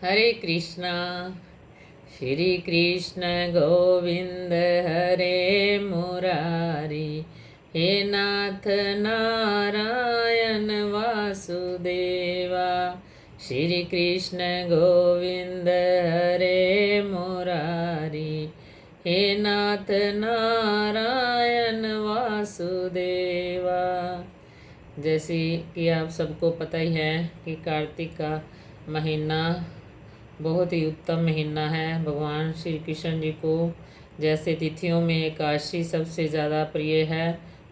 हरे कृष्णा। श्री कृष्ण गोविंद हरे मुरारी। हे नाथ नारायण वासुदेवा। श्री कृष्ण गोविंद हरे मुरारी। हे नाथ नारायण वासुदेवा। जैसे कि आप सबको पता ही है कि कार्तिक का महीना बहुत ही उत्तम महीना है। भगवान श्री कृष्ण जी को जैसे तिथियों में एकादशी सबसे ज़्यादा प्रिय है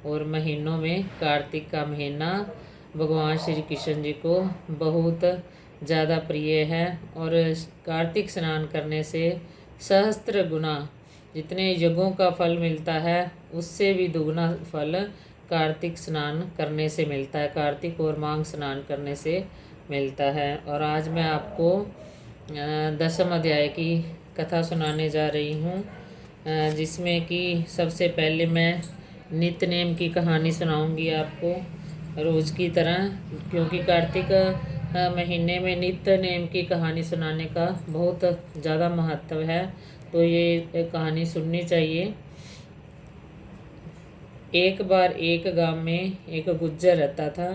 और महीनों में कार्तिक का महीना भगवान श्री कृष्ण जी को बहुत ज़्यादा प्रिय है। और कार्तिक स्नान करने से सहस्त्र गुना जितने यज्ञों का फल मिलता है उससे भी दुगना फल कार्तिक स्नान करने से मिलता है, कार्तिक और माघ स्नान करने से मिलता है। और आज मैं आपको दशम अध्याय की कथा सुनाने जा रही हूँ, जिसमें कि सबसे पहले मैं नित्य नेम की कहानी सुनाऊंगी आपको रोज़ की तरह, क्योंकि कार्तिक महीने में नित्य नेम की कहानी सुनाने का बहुत ज़्यादा महत्व है, तो ये कहानी सुननी चाहिए। एक बार एक गांव में एक गुज्जर रहता था।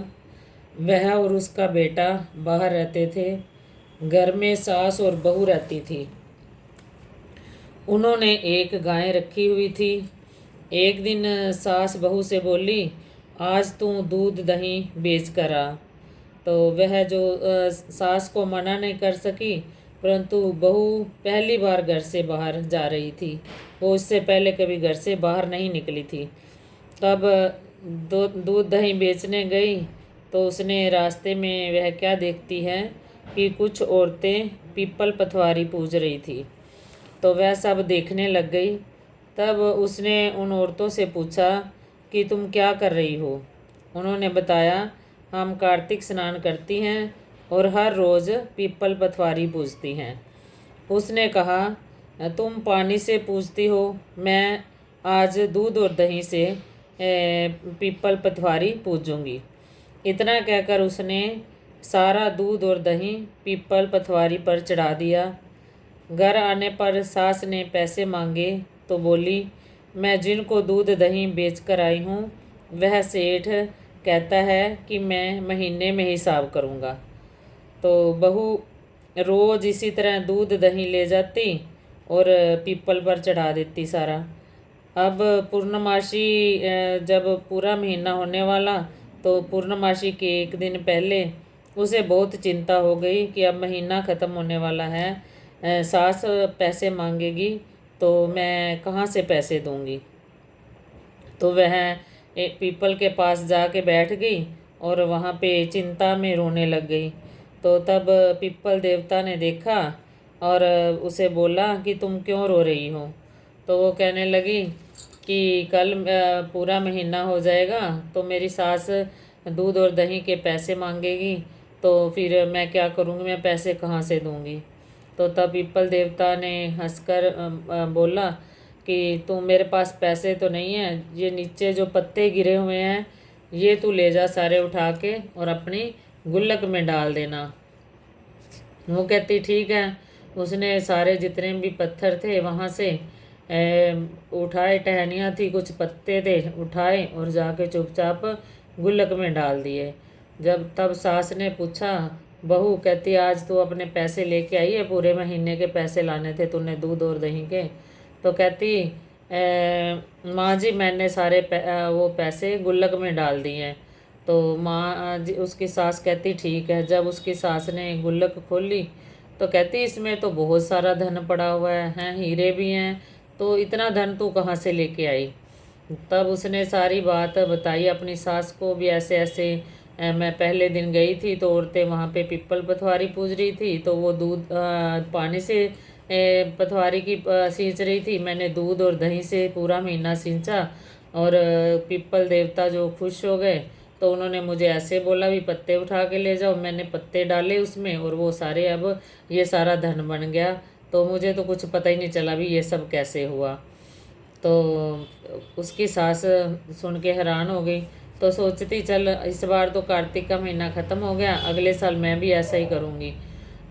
वह और उसका बेटा बाहर रहते थे। घर में सास और बहू रहती थी। उन्होंने एक गाय रखी हुई थी। एक दिन सास बहू से बोली, आज तू दूध दही बेच कर आ। तो वह जो सास को मना नहीं कर सकी, परंतु बहू पहली बार घर से बाहर जा रही थी। वो इससे पहले कभी घर से बाहर नहीं निकली थी। तब दूध दही बेचने गई तो उसने रास्ते में वह क्या देखती है कि कुछ औरतें पीपल पथवारी पूज रही थी। तो वह सब देखने लग गई। तब उसने उन औरतों से पूछा कि तुम क्या कर रही हो। उन्होंने बताया, हम कार्तिक स्नान करती हैं और हर रोज़ पीपल पथवारी पूजती हैं। उसने कहा, तुम पानी से पूजती हो, मैं आज दूध और दही से पीपल पथवारी पूजूंगी। इतना कहकर उसने सारा दूध और दही पीपल पथवारी पर चढ़ा दिया। घर आने पर सास ने पैसे मांगे तो बोली, मैं जिनको दूध दही बेच कर आई हूँ वह सेठ कहता है कि मैं महीने में हिसाब करूँगा। तो बहू रोज़ इसी तरह दूध दही ले जाती और पीपल पर चढ़ा देती सारा। अब पूर्णमासी जब पूरा महीना होने वाला, तो पूर्णमासी के एक दिन पहले उसे बहुत चिंता हो गई कि अब महीना ख़त्म होने वाला है, सास पैसे मांगेगी तो मैं कहाँ से पैसे दूंगी। तो वह एक पीपल के पास जाके बैठ गई और वहाँ पे चिंता में रोने लग गई। तो तब पीपल देवता ने देखा और उसे बोला कि तुम क्यों रो रही हो। तो वो कहने लगी कि कल पूरा महीना हो जाएगा तो मेरी सास दूध और दही के पैसे मांगेगी, तो फिर मैं क्या करूँगी, मैं पैसे कहाँ से दूँगी। तो तब पीपल देवता ने हंसकर बोला कि तुम मेरे पास पैसे तो नहीं है, ये नीचे जो पत्ते गिरे हुए हैं ये तू ले जा सारे उठा के और अपनी गुल्लक में डाल देना। वो कहती ठीक है। उसने सारे जितने भी पत्थर थे वहाँ से उठाए, टहनियाँ थी, कुछ पत्ते थे, उठाए और जाके चुपचाप गुल्लक में डाल दिए। जब तब सास ने पूछा, बहू कहती आज तू अपने पैसे लेके आई है, पूरे महीने के पैसे लाने थे तूने दूध और दही के। तो कहती माँ जी मैंने सारे वो पैसे गुल्लक में डाल दिए हैं। तो माँ जी उसकी सास कहती ठीक है। जब उसकी सास ने गुल्लक खोली तो कहती इसमें तो बहुत सारा धन पड़ा हुआ है, हीरे भी हैं, तो इतना धन तू कहाँ से लेके आई। तब उसने सारी बात बताई अपनी सास को भी, ऐसे ऐसे मैं पहले दिन गई थी तो औरतें वहाँ पे पीपल पथवारी पूज रही थी, तो वो दूध पानी से पथवारी की सींच रही थी, मैंने दूध और दही से पूरा महीना सींचा और पीपल देवता जो खुश हो गए तो उन्होंने मुझे ऐसे बोला भी पत्ते उठा के ले जाओ। मैंने पत्ते डाले उसमें और वो सारे अब ये सारा धन बन गया। तो मुझे तो कुछ पता ही नहीं चला भी ये सब कैसे हुआ। तो उसकी सास सुन के हैरान हो गई। तो सोचती चल इस बार तो कार्तिक का महीना ख़त्म हो गया, अगले साल मैं भी ऐसा ही करूँगी।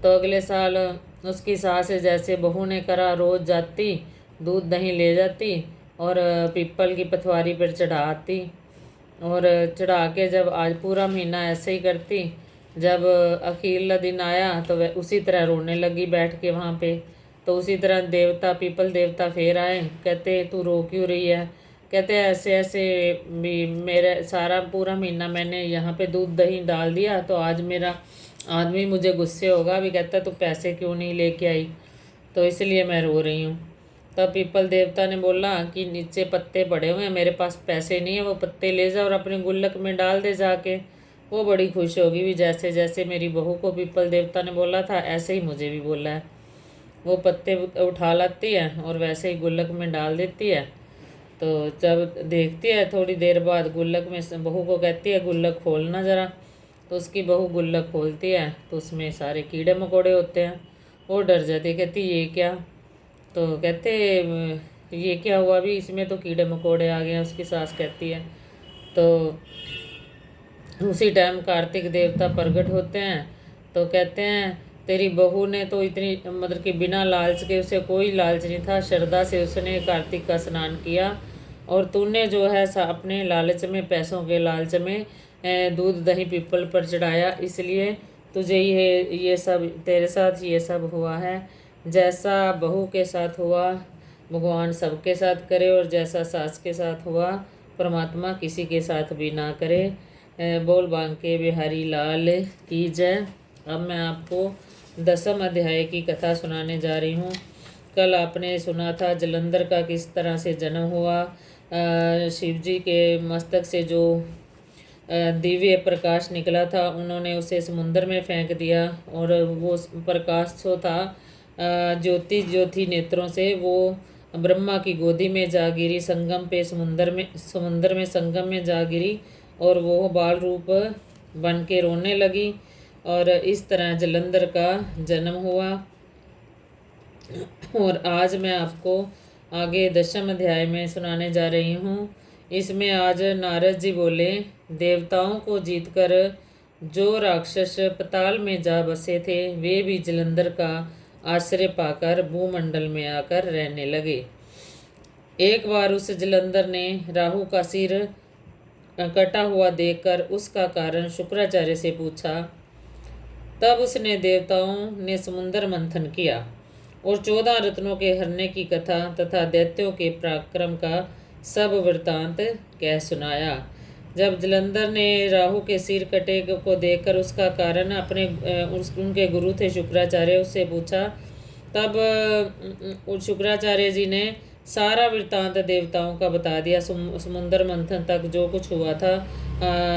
तो अगले साल उसकी सास जैसे बहू ने करा, रोज जाती, दूध दही ले जाती और पीपल की पथवारी पर चढ़ा आती। और चढ़ा के जब आज पूरा महीना ऐसे ही करती, जब अखीरला दिन आया तो वह उसी तरह रोने लगी बैठ के वहाँ पे। तो उसी तरह देवता, पीपल देवता फिर आए, कहते तू रो क्यों रही है? कहते ऐसे ऐसे भी मेरे सारा पूरा महीना मैंने यहाँ पे दूध दही डाल दिया, तो आज मेरा आदमी मुझे गुस्से होगा भी, कहता तू पैसे क्यों नहीं लेके आई, तो इसलिए मैं रो रही हूँ। तब पीपल देवता ने बोला कि नीचे पत्ते पड़े हुए हैं, मेरे पास पैसे नहीं है, वो पत्ते ले जा और अपने गुल्लक में डाल दे जाके। वो बड़ी खुश होगी भी, जैसे जैसे मेरी बहू को पीपल देवता ने बोला था ऐसे ही मुझे भी बोला है। वो पत्ते उठा लाती है और वैसे ही गुल्लक में डाल देती है। तो जब देखती है थोड़ी देर बाद गुल्लक में, बहू को कहती है गुल्लक खोलना ज़रा। तो उसकी बहू गुल्लक खोलती है तो उसमें सारे कीड़े मकोड़े होते हैं। वो डर जाती है, कहती ये क्या? तो कहते ये क्या हुआ भी, इसमें तो कीड़े मकोड़े आ गए हैं, उसकी सास कहती है। तो उसी टाइम कार्तिक देवता प्रकट होते हैं। तो कहते हैं तेरी बहू ने तो इतनी मतलब कि बिना लालच के, उसे कोई लालच नहीं था, श्रद्धा से उसने कार्तिक का स्नान किया, और तूने जो है अपने लालच में, पैसों के लालच में दूध दही पीपल पर चढ़ाया, इसलिए तुझे ये सब, तेरे साथ ये सब हुआ है। जैसा बहू के साथ हुआ भगवान सबके साथ करे, और जैसा सास के साथ हुआ परमात्मा किसी के साथ भी ना करे। बोल बांके बिहारी लाल की जय। अब मैं आपको 10वें अध्याय की कथा सुनाने जा रही हूँ। कल आपने सुना था जलंधर का किस तरह से जन्म हुआ, शिव जी के मस्तक से जो दिव्य प्रकाश निकला था, उन्होंने उसे समुद्र में फेंक दिया, और वो प्रकाश जो था ज्योति ज्योति नेत्रों से वो ब्रह्मा की गोदी में जा गिरी, संगम पे समुद्र में संगम में जा गिरी, और वो बाल रूप बन के रोने लगी, और इस तरह जलंधर का जन्म हुआ। और आज मैं आपको आगे 10वें अध्याय में सुनाने जा रही हूँ। इसमें आज नारद जी बोले, देवताओं को जीतकर जो राक्षस पताल में जा बसे थे, वे भी जलंधर का आश्रय पाकर भूमंडल में आकर रहने लगे। एक बार उस जलंधर ने राहु का सिर कटा हुआ देखकर उसका कारण शुक्राचार्य से पूछा। तब उसने देवताओं ने समुद्र मंथन किया और 14 रत्नों के हरने की कथा तथा दैत्यों के पराक्रम का सब वृतांत कह सुनाया। जब जलंधर ने राहु के सिर कटे को देखकर उसका कारण उनके गुरु थे शुक्राचार्य, उससे पूछा। तब शुक्राचार्य जी ने सारा वृत्तांत देवताओं का बता दिया, समुद्र मंथन तक जो कुछ हुआ था,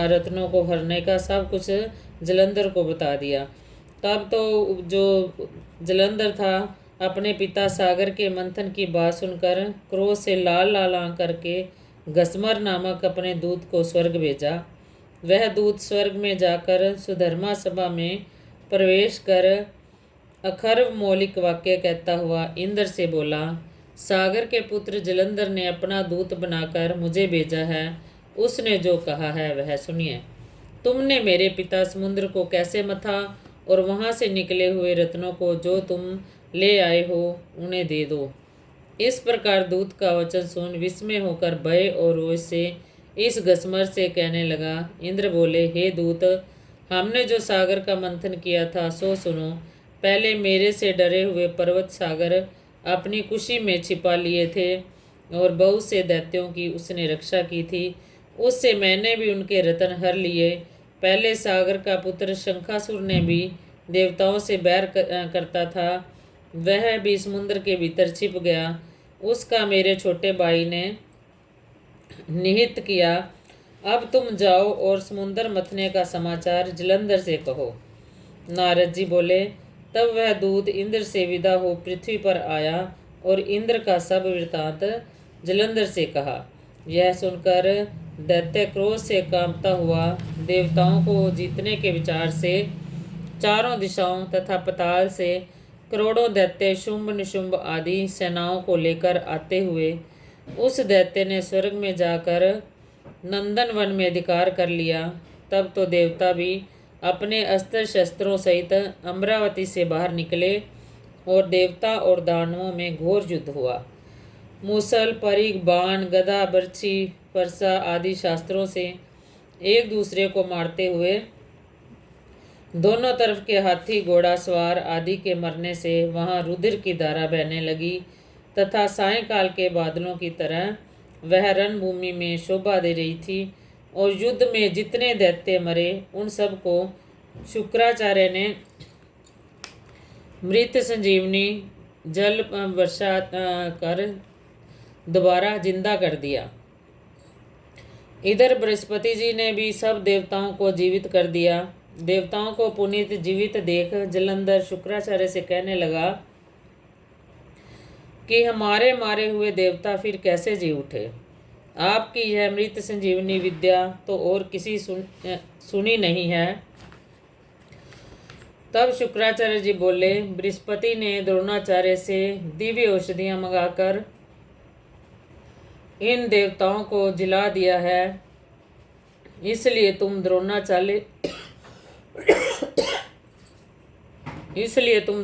रत्नों को भरने का सब कुछ जलंधर को बता दिया। तब तो जो जलंधर था अपने पिता सागर के मंथन की बात सुनकर क्रोध से लाल लाल आंख करके गस्मर नामक अपने दूत को स्वर्ग भेजा। वह दूत स्वर्ग में जाकर सुधर्मा सभा में प्रवेश कर अखर्व मौलिक वाक्य कहता हुआ इंद्र से बोला, सागर के पुत्र जलंधर ने अपना दूत बनाकर मुझे भेजा है। उसने जो कहा है वह सुनिए। तुमने मेरे पिता समुद्र को कैसे मथा, और वहाँ से निकले हुए रत्नों को जो तुम ले आए हो उन्हें दे दो। इस प्रकार दूत का वचन सुन विस्मय होकर भय और रोष से इस गस्मर से कहने लगा। इंद्र बोले, हे दूत, हमने जो सागर का मंथन किया था सो सुनो। पहले मेरे से डरे हुए पर्वत सागर अपनी कुशी में छिपा लिए थे, और बहुत से दैत्यों की उसने रक्षा की थी। उससे मैंने भी उनके रत्न हर लिए। पहले सागर का पुत्र शंखासुर ने भी देवताओं से बैर करता था, वह भी समुद्र के भीतर छिप गया। उसका मेरे छोटे भाई ने निहित किया। अब तुम जाओ और समुद्र मथने का समाचार जलंधर से कहो। नारद जी बोले। तब वह दूत इंद्र से विदा हो पृथ्वी पर आया और इंद्र का सब वृत्तांत जलंधर से कहा। यह सुनकर दैत्य क्रोध से कांपता हुआ देवताओं को जीतने के विचार से चारों दिशाओं तथा पताल से करोड़ों दैत्य शुंभ निशुंभ आदि सेनाओं को लेकर आते हुए उस दैत्य ने स्वर्ग में जाकर नंदन वन में अधिकार कर लिया। तब तो देवता भी अपने अस्त्र शस्त्रों सहित अमरावती से बाहर निकले और देवता और दानवों में घोर युद्ध हुआ। मूसल, परिघ, बाण, गदा, बर्छी, फरसा आदि शास्त्रों से एक दूसरे को मारते हुए दोनों तरफ के हाथी, घोड़ा सवार आदि के मरने से वहाँ रुधिर की धारा बहने लगी तथा सायंकाल के बादलों की तरह वह रणभूमि में शोभा दे रही थी। और युद्ध में जितने दैत्य मरे उन सब को शुक्राचार्य ने मृत संजीवनी जल वर्षा कर दोबारा जिंदा कर दिया। इधर बृहस्पति जी ने भी सब देवताओं को जीवित कर दिया। देवताओं को पुनीत जीवित देख जलंधर शुक्राचार्य से कहने लगा कि हमारे मारे हुए देवता फिर कैसे जी उठे। आपकी यह मृत संजीवनी विद्या तो और किसी सुनी नहीं है। तब शुक्राचार्य जी बोले, बृहस्पति ने द्रोणाचार्य से दिव्य औषधियां मंगाकर इन देवताओं को जिला दिया है, इसलिए तुम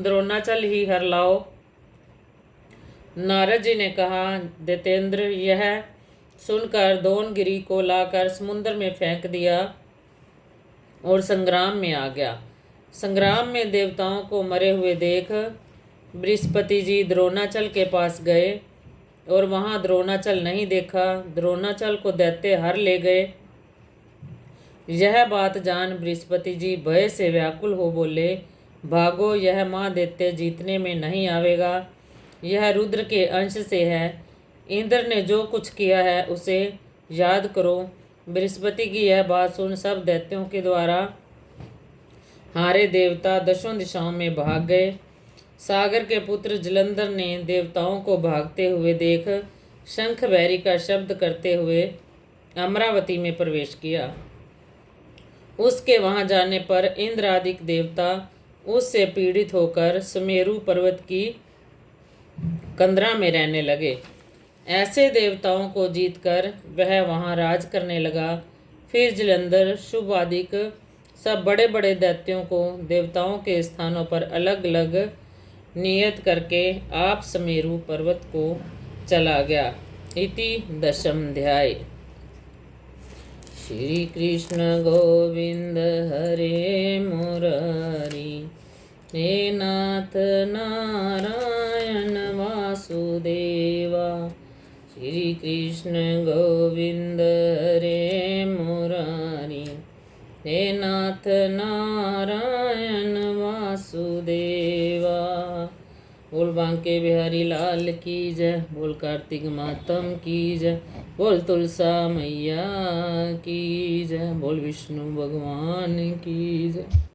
द्रोणाचल ही हर लाओ। नारद जी ने कहा, दैतेंद्र, यह सुनकर दोनगिरी को लाकर समुद्र में फेंक दिया और संग्राम में आ गया। संग्राम में देवताओं को मरे हुए देख बृहस्पति जी द्रोणाचल के पास गए और वहाँ द्रोणाचल नहीं देखा। द्रोणाचल को दैत्य हर ले गए। यह बात जान बृहस्पति जी भय से व्याकुल हो बोले, भागो, यह महादैत्य जीतने में नहीं आवेगा। यह रुद्र के अंश से है। इंद्र ने जो कुछ किया है उसे याद करो। बृहस्पति की यह बात सुन सब दैत्यों के द्वारा हारे देवता दशों दिशाओं में भाग गए। सागर के पुत्र जलंधर ने देवताओं को भागते हुए देख शंख भैरी का शब्द करते हुए अमरावती में प्रवेश किया। उसके वहां जाने पर इंद्र आदि देवता उससे पीड़ित होकर सुमेरु पर्वत की कंदरा में रहने लगे। ऐसे देवताओं को जीतकर वह वहां राज करने लगा। फिर जलंधर शुभ आदिक सब बड़े बड़े दैत्यों को देवताओं के स्थानों पर अलग अलग नियत करके आप सुमेरु पर्वत को चला गया। इति दशम अध्याय। श्री कृष्ण गोविंद हरे मुरारी, हे नाथ नारायण वासुदेवा। श्री कृष्ण गोविंद हरे मुरारी, हे नाथ नारायण वासुदेवा। बोल बांके बिहारी लाल की जय, बोल कार्तिक मातम की जय, बोल तुलसा मैया की जय, बोल विष्णु भगवान की जय।